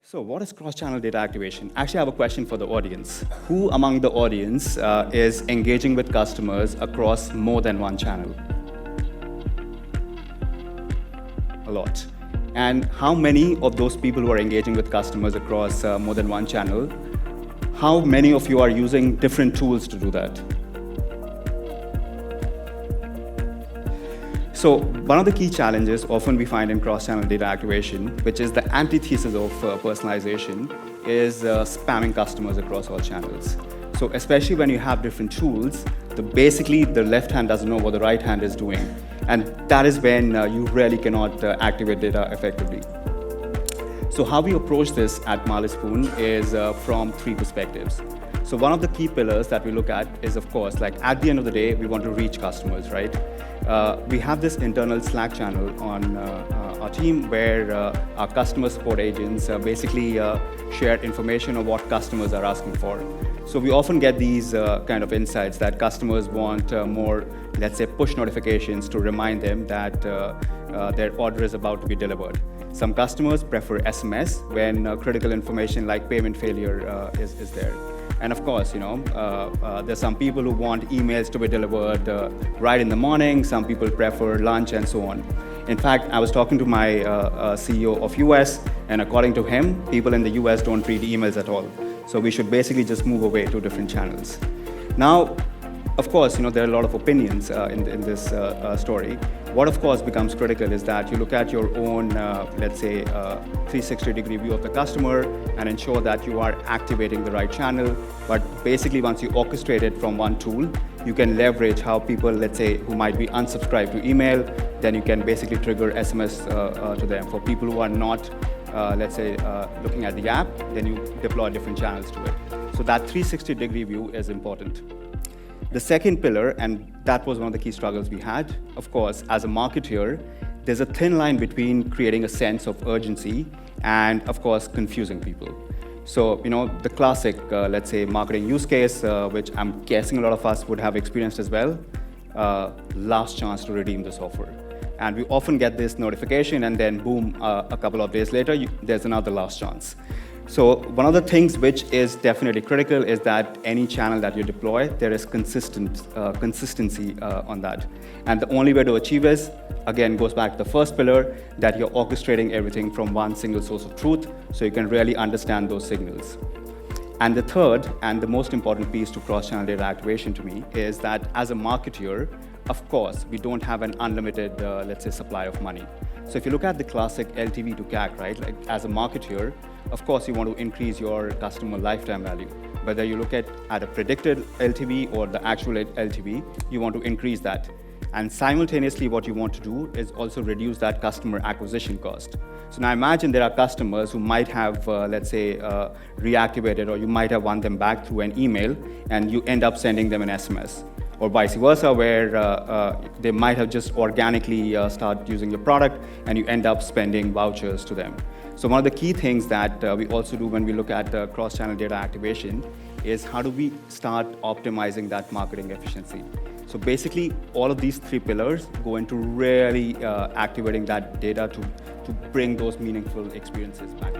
So what is cross-channel data activation? Actually, I have a question for the audience. Who among the audience is engaging with customers across more than one channel? A lot. And how many of those people who are engaging with customers across more than one channel, how many of you are using different tools to do that? So one of the key challenges often we find in cross-channel data activation, which is the antithesis of personalization, is spamming customers across all channels. So especially when you have different tools, basically the left hand doesn't know what the right hand is doing. And that is when you really cannot activate data effectively. So how we approach this at Marley Spoon is from three perspectives. So one of the key pillars that we look at is, of course, like at the end of the day, we want to reach customers, right? We have this internal Slack channel on our team where our customer support agents basically share information on what customers are asking for. So we often get these kind of insights that customers want more, let's say, push notifications to remind them that their order is about to be delivered. Some customers prefer SMS when critical information like payment failure is there. And of course, there's some people who want emails to be delivered right in the morning. Some people prefer lunch and so on. In fact, I was talking to my CEO of US, and according to him, people in the US don't read emails at all. So we should basically just move away to different channels. Now, of course, there are a lot of opinions in this story. What, of course, becomes critical is that you look at your own, let's say, 360-degree view of the customer and ensure that you are activating the right channel. But basically, once you orchestrate it from one tool, you can leverage how people, let's say, who might be unsubscribed to email, then you can basically trigger SMS to them. For people who are not, let's say, looking at the app, then you deploy different channels to it. So that 360-degree view is important. The second pillar, and that was one of the key struggles we had, of course, as a marketer, there's a thin line between creating a sense of urgency and, of course, confusing people. So, the classic, let's say, marketing use case, which I'm guessing a lot of us would have experienced as well, last chance to redeem this offer. And we often get this notification, and then boom, a couple of days later, there's another last chance. So one of the things which is definitely critical is that any channel that you deploy, there is consistency on that. And the only way to achieve this, again, goes back to the first pillar, that you're orchestrating everything from one single source of truth, so you can really understand those signals. And the third, and the most important piece to cross-channel data activation to me, is that as a marketer, of course, we don't have an unlimited, let's say, supply of money. So if you look at the classic LTV to CAC, right, like as a marketer, of course, you want to increase your customer lifetime value. Whether you look at a predicted LTV or the actual LTV, you want to increase that. And simultaneously, what you want to do is also reduce that customer acquisition cost. So now imagine there are customers who might have, let's say, reactivated, or you might have won them back through an email, and you end up sending them an SMS. Or vice versa, where they might have just organically start using your product, and you end up spending vouchers to them. So one of the key things that we also do when we look at cross-channel data activation is how do we start optimizing that marketing efficiency. So basically, all of these three pillars go into really activating that data to bring those meaningful experiences back.